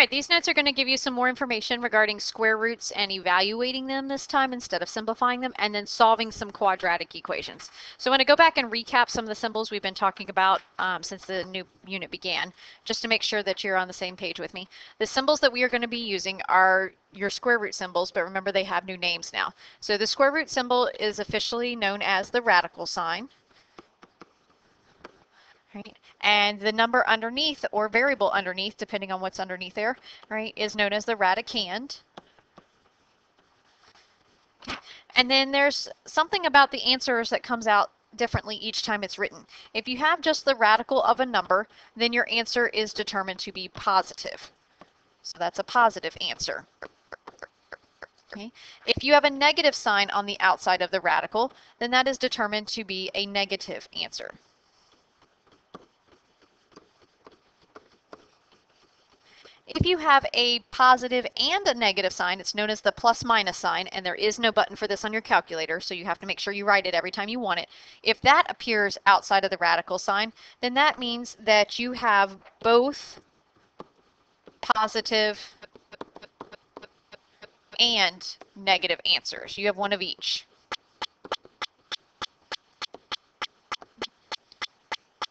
right, these notes are going to give you some more information regarding square roots and evaluating them this time instead of simplifying them, and then solving some quadratic equations. So I'm going to go back and recap some of the symbols we've been talking about since the new unit began, just to make sure that you're on the same page with me. The symbols that we are going to be using are your square root symbols, but remember they have new names now. So the square root symbol is officially known as the radical sign. Right? And the number underneath, or variable underneath, depending on what's underneath there, right, is known as the radicand. And then there's something about the answers that comes out differently each time it's written. If you have just the radical of a number, then your answer is determined to be positive. So that's a positive answer. Okay. If you have a negative sign on the outside of the radical, then that is determined to be a negative answer. If you have a positive and a negative sign, it's known as the plus minus sign, and there is no button for this on your calculator, so you have to make sure you write it every time you want it. If that appears outside of the radical sign, then that means that you have both positive and negative answers. You have one of each.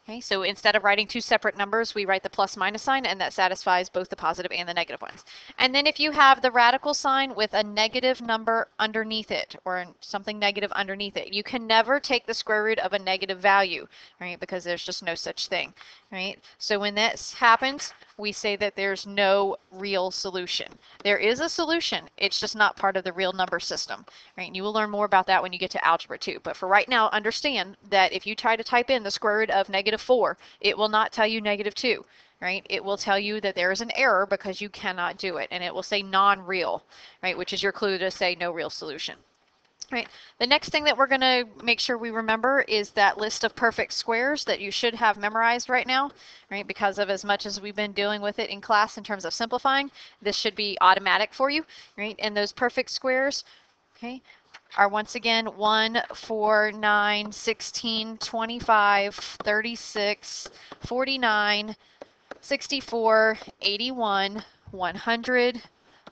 Okay, so instead of writing two separate numbers, we write the plus minus sign, and that satisfies both the positive and the negative ones. And then if you have the radical sign with a negative number underneath it, or something negative underneath it, you can never take the square root of a negative value, right? Because there's just no such thing, right? So when this happens, we say that there's no real solution. There is a solution, it's just not part of the real number system, right? And you will learn more about that when you get to Algebra 2. But for right now, understand that if you try to type in the square root of -4, it will not tell you -2, right? It will tell you that there is an error because you cannot do it, and it will say non-real, right? Which is your clue to say no real solution. Right. The next thing that we're going to make sure we remember is that list of perfect squares that you should have memorized right now, right? Because of as much as we've been dealing with it in class in terms of simplifying, this should be automatic for you, right? And those perfect squares, okay, are once again 1, 4, 9, 16, 25, 36, 49, 64, 81, 100,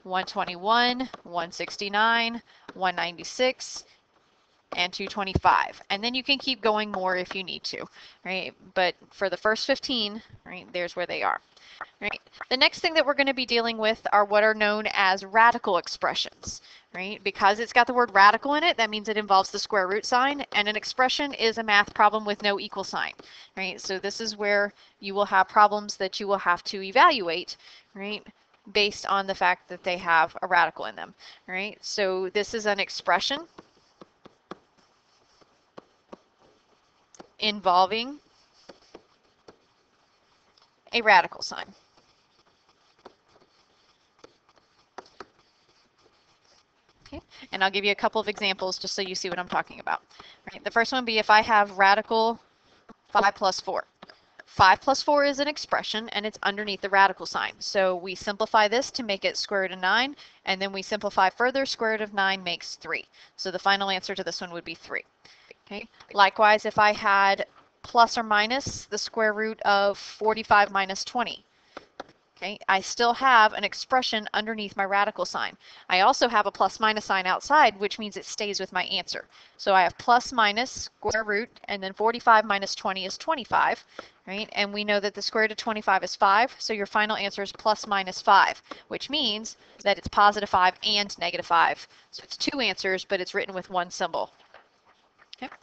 121, 169, 196, and 225. And then you can keep going more if you need to, right? But for the first 15, right, there's where they are. Right. The next thing that we're going to be dealing with are what are known as radical expressions, right? Because it's got the word radical in it, that means it involves the square root sign, and an expression is a math problem with no equal sign, right? So this is where you will have problems that you will have to evaluate, right? Based on the fact that they have a radical in them, right? So this is an expression involving a radical sign. Okay, and I'll give you a couple of examples just so you see what I'm talking about. Right, the first one would be if I have radical 5 plus 4. 5 plus 4 is an expression, and it's underneath the radical sign. So we simplify this to make it square root of 9, and then we simplify further. Square root of 9 makes 3. So the final answer to this one would be 3. Okay. Likewise, if I had plus or minus the square root of 45 minus 20. Okay, I still have an expression underneath my radical sign. I also have a plus minus sign outside, which means it stays with my answer. So I have plus minus square root, and then 45 minus 20 is 25, right? And we know that the square root of 25 is 5, so your final answer is plus minus 5, which means that it's positive 5 and negative 5. So it's two answers, but it's written with one symbol. Okay.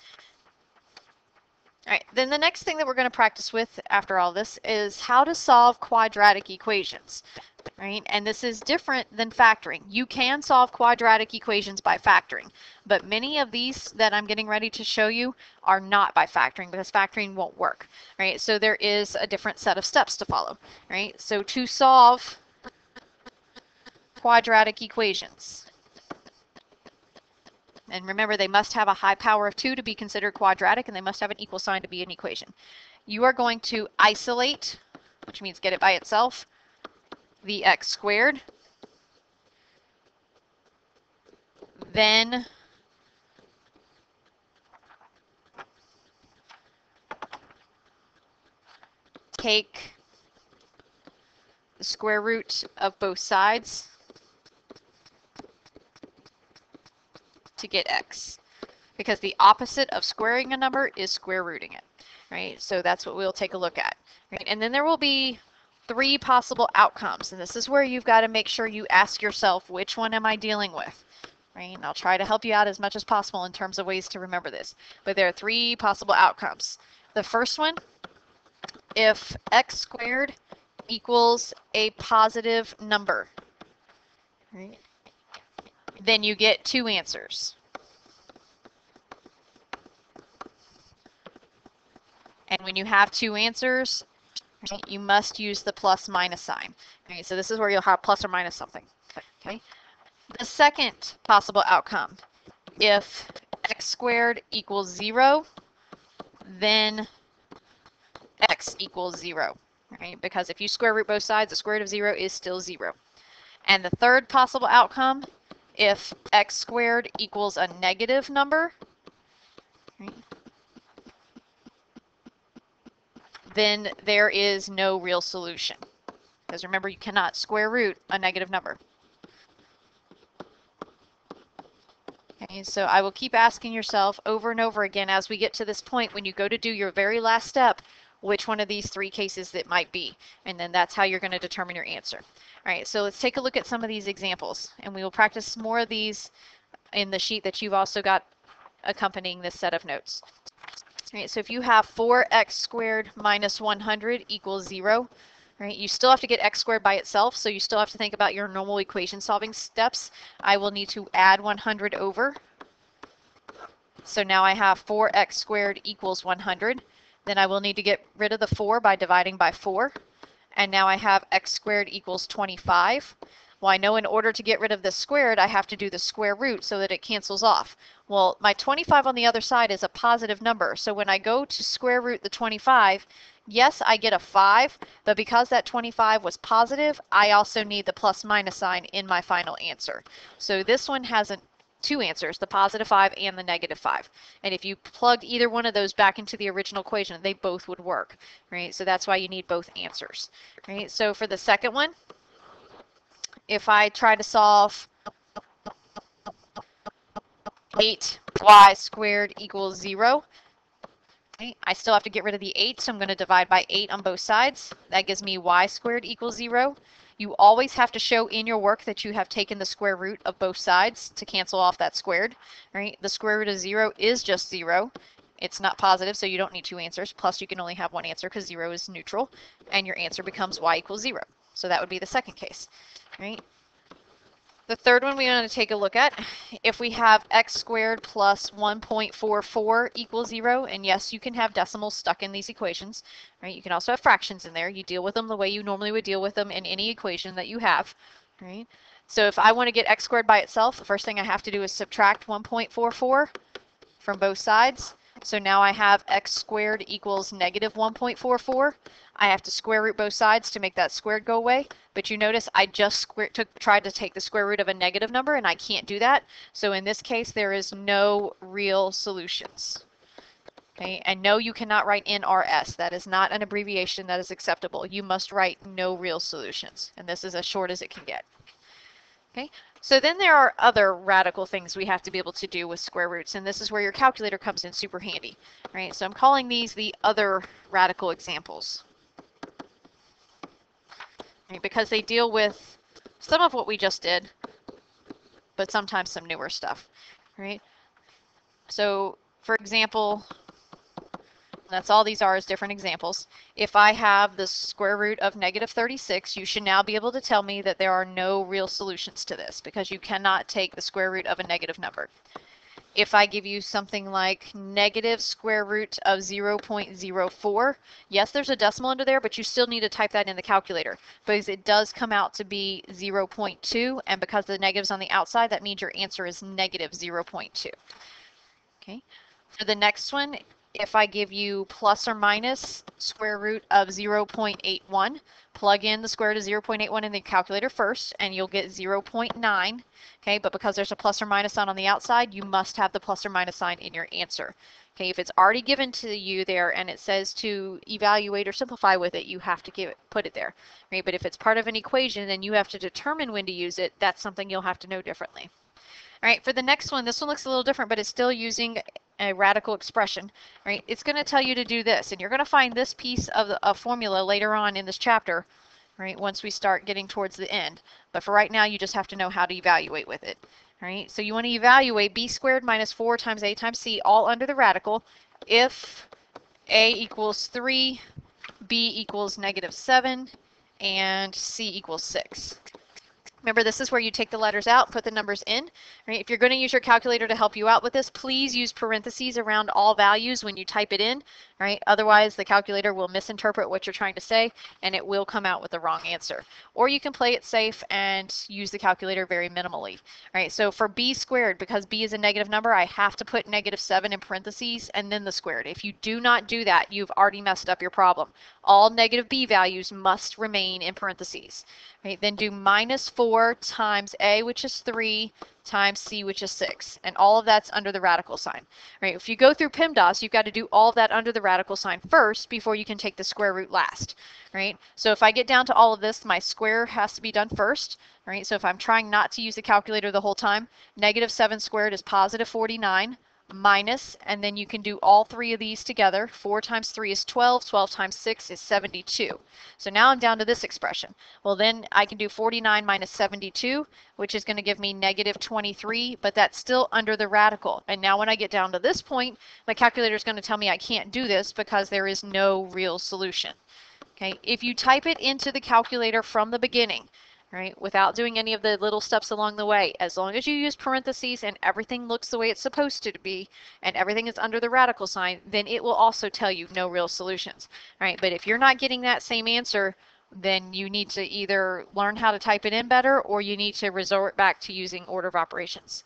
All right, then the next thing that we're going to practice with after all this is how to solve quadratic equations, right? And this is different than factoring. You can solve quadratic equations by factoring, but many of these that I'm getting ready to show you are not by factoring because factoring won't work, right? So there is a different set of steps to follow, right? So to solve quadratic equations, and remember, they must have a high power of 2 to be considered quadratic, and they must have an equal sign to be an equation. You are going to isolate, which means get it by itself, the x squared, then take the square root of both sides to get x, because the opposite of squaring a number is square rooting it, right? So that's what we'll take a look at, right? And then there will be 3 possible outcomes, and this is where you've got to make sure you ask yourself, which one am I dealing with, right? And I'll try to help you out as much as possible in terms of ways to remember this, but there are 3 possible outcomes. The first one, if x squared equals a positive number, right, then you get 2 answers. And when you have 2 answers, right, you must use the plus minus sign. Okay, so this is where you'll have plus or minus something. Okay. The second possible outcome, if x squared equals 0, then x equals 0. Right? Because if you square root both sides, the square root of 0 is still 0. And the third possible outcome, if x squared equals a negative number, right, then there is no real solution. Because remember, you cannot square root a negative number. Okay, so I will keep asking yourself over and over again as we get to this point when you go to do your very last step, which one of these 3 cases it might be. And then that's how you're going to determine your answer. All right, so let's take a look at some of these examples. And we will practice more of these in the sheet that you've also got accompanying this set of notes. Right, so if you have 4x squared minus 100 equals 0, right, you still have to get x squared by itself, so you still have to think about your normal equation solving steps. I will need to add 100 over. So now I have 4x squared equals 100. Then I will need to get rid of the 4 by dividing by 4. And now I have x squared equals 25. Well, I know in order to get rid of this squared, I have to do the square root so that it cancels off. Well, my 25 on the other side is a positive number. So when I go to square root the 25, yes, I get a 5, but because that 25 was positive, I also need the plus minus sign in my final answer. So this one has 2 answers, the positive 5 and the negative 5. And if you plugged either one of those back into the original equation, they both would work, right? So that's why you need both answers, right? So for the second one, if I try to solve 8y squared equals 0, okay, I still have to get rid of the 8, so I'm going to divide by 8 on both sides. That gives me y squared equals 0. You always have to show in your work that you have taken the square root of both sides to cancel off that squared. Right? The square root of 0 is just 0. It's not positive, so you don't need 2 answers. Plus, you can only have 1 answer because 0 is neutral, and your answer becomes y equals 0. So that would be the second case. Right? The third one we want to take a look at, if we have x squared plus 1.44 equals 0, and yes, you can have decimals stuck in these equations, right? You can also have fractions in there. You deal with them the way you normally would deal with them in any equation that you have, right? So if I want to get x squared by itself, the first thing I have to do is subtract 1.44 from both sides. So now I have x squared equals negative 1.44. I have to square root both sides to make that squared go away. But you notice I just tried to take the square root of a negative number, and I can't do that. So in this case, there is no real solutions. Okay, and no, you cannot write NRS. That is not an abbreviation that is acceptable. You must write no real solutions. And this is as short as it can get. Okay, so then there are other radical things we have to be able to do with square roots, and this is where your calculator comes in super handy, right? So I'm calling these the other radical examples, right? Because they deal with some of what we just did, but sometimes some newer stuff, right? So for example, that's all these are is different examples. If I have the square root of negative 36, you should now be able to tell me that there are no real solutions to this because you cannot take the square root of a negative number. If I give you something like negative square root of 0.04, yes, there's a decimal under there, but you still need to type that in the calculator because it does come out to be 0.2, and because the negative's on the outside, that means your answer is negative 0.2. Okay. For the next one, if I give you plus or minus square root of 0.81, plug in the square root of 0.81 in the calculator first, and you'll get 0.9. Okay, but because there's a plus or minus sign on the outside, you must have the plus or minus sign in your answer. Okay, if it's already given to you there and it says to evaluate or simplify with it, you have to put it there. Right? But if it's part of an equation and you have to determine when to use it, that's something you'll have to know differently. All right, for the next one, this one looks a little different, but it's still using a radical expression. All right, it's going to tell you to do this, and you're going to find this piece of a formula later on in this chapter, right, once we start getting towards the end. But for right now, you just have to know how to evaluate with it. All right, so you want to evaluate b squared minus 4 times a times c, all under the radical, if a equals 3, b equals -7, and c equals 6. Remember, this is where you take the letters out, put the numbers in. Right? If you're going to use your calculator to help you out with this, please use parentheses around all values when you type it in. Right? Otherwise, the calculator will misinterpret what you're trying to say, and it will come out with the wrong answer. Or you can play it safe and use the calculator very minimally. Right? So for b squared, because b is a negative number, I have to put -7 in parentheses and then the squared. If you do not do that, you've already messed up your problem. All negative b values must remain in parentheses. Right? Then do -4 times a, which is 3, times c, which is 6. And all of that's under the radical sign. Right? If you go through PEMDAS, you've got to do all of that under the radical sign first before you can take the square root last. Right? So if I get down to all of this, my square has to be done first. Right? So if I'm trying not to use the calculator the whole time, -7 squared is +49. Minus, and then you can do all three of these together. 4 times 3 is 12, 12 times 6 is 72. So now I'm down to this expression. Well, then I can do 49 minus 72, which is going to give me -23, but that's still under the radical. And now when I get down to this point, my calculator is going to tell me I can't do this because there is no real solution. Okay, if you type it into the calculator from the beginning, right, without doing any of the little steps along the way, as long as you use parentheses and everything looks the way it's supposed to be and everything is under the radical sign, then it will also tell you no real solutions. Right? But if you're not getting that same answer, then you need to either learn how to type it in better or you need to resort back to using order of operations.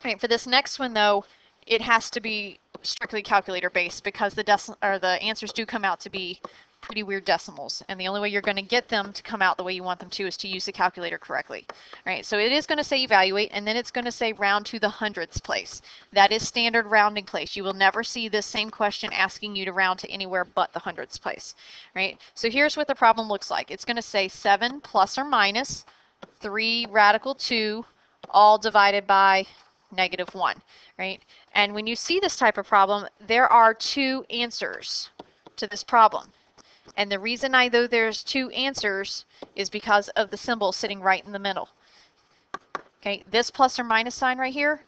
Right, for this next one though, it has to be strictly calculator based because the answers do come out to be pretty weird decimals, and the only way you're going to get them to come out the way you want them to is to use the calculator correctly. Right, so it is going to say evaluate, and then it's going to say round to the hundredths place. That is standard rounding place. You will never see this same question asking you to round to anywhere but the hundredths place. Right, so here's what the problem looks like. It's going to say 7 plus or minus 3 radical 2 all divided by -1. Right, and when you see this type of problem, there are two answers to this problem. And the reason I know there's two answers is because of the symbol sitting right in the middle. Okay, this plus or minus sign right here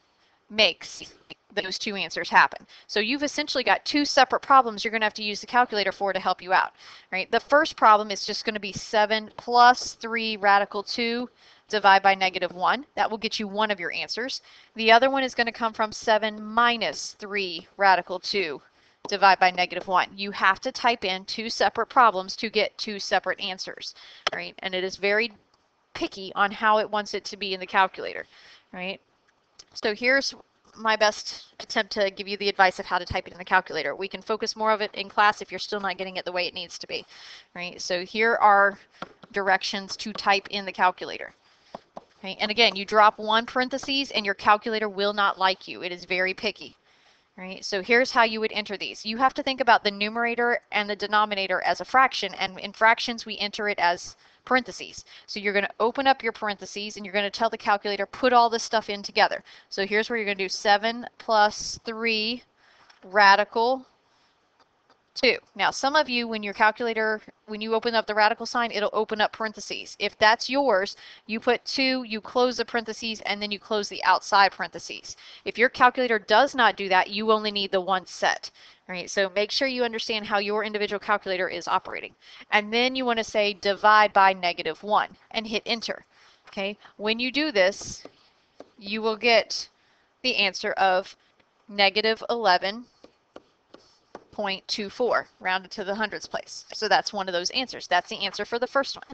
makes those two answers happen. So you've essentially got two separate problems you're going to have to use the calculator for to help you out. Right? The first problem is just going to be 7 plus 3 radical 2 divided by -1. That will get you one of your answers. The other one is going to come from 7 minus 3 radical 2 divide by -1. You have to type in two separate problems to get two separate answers, right? And it is very picky on how it wants it to be in the calculator, right? So here's my best attempt to give you the advice of how to type it in the calculator. We can focus more of it in class if you're still not getting it the way it needs to be, right? So here are directions to type in the calculator. Okay? And again, you drop one parentheses and your calculator will not like you. It is very picky. Right, so here's how you would enter these. You have to think about the numerator and the denominator as a fraction, and in fractions we enter it as parentheses. So you're going to open up your parentheses and you're going to tell the calculator put all this stuff in together. So here's where you're going to do 7 plus 3 radical 2. Now some of you, when your calculator, when you open up the radical sign, it'll open up parentheses. If that's yours, you put 2, you close the parentheses, and then you close the outside parentheses. If your calculator does not do that, you only need the one set. Right? So make sure you understand how your individual calculator is operating. And then you want to say divide by -1 and hit enter. Okay? When you do this, you will get the answer of -11.5 11.24, rounded to the hundredths place. So that's one of those answers. That's the answer for the first one,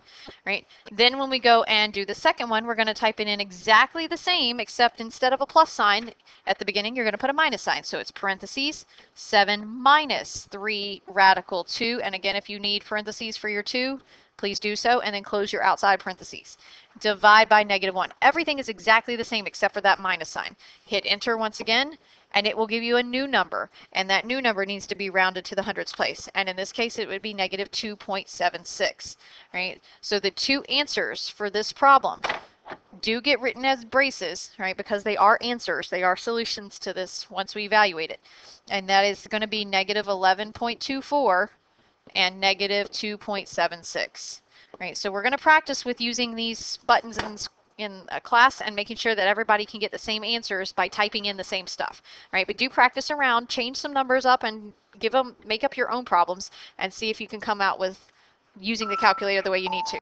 right? Then when we go and do the second one, we're going to type it in exactly the same, except instead of a plus sign at the beginning, you're going to put a minus sign. So it's parentheses 7 minus 3 radical 2. And again, if you need parentheses for your 2, please do so, and then close your outside parentheses. Divide by -1. Everything is exactly the same except for that minus sign. Hit enter once again, and it will give you a new number, and that new number needs to be rounded to the hundredths place. And in this case, it would be -2.76, right? So the two answers for this problem do get written as braces, right? Because they are answers, they are solutions to this once we evaluate it. And that is going to be -11.24 and -2.76. Right, so we're going to practice with using these buttons in a class and making sure that everybody can get the same answers by typing in the same stuff. Right, but do practice around, change some numbers up, and make up your own problems and see if you can come out with using the calculator the way you need to.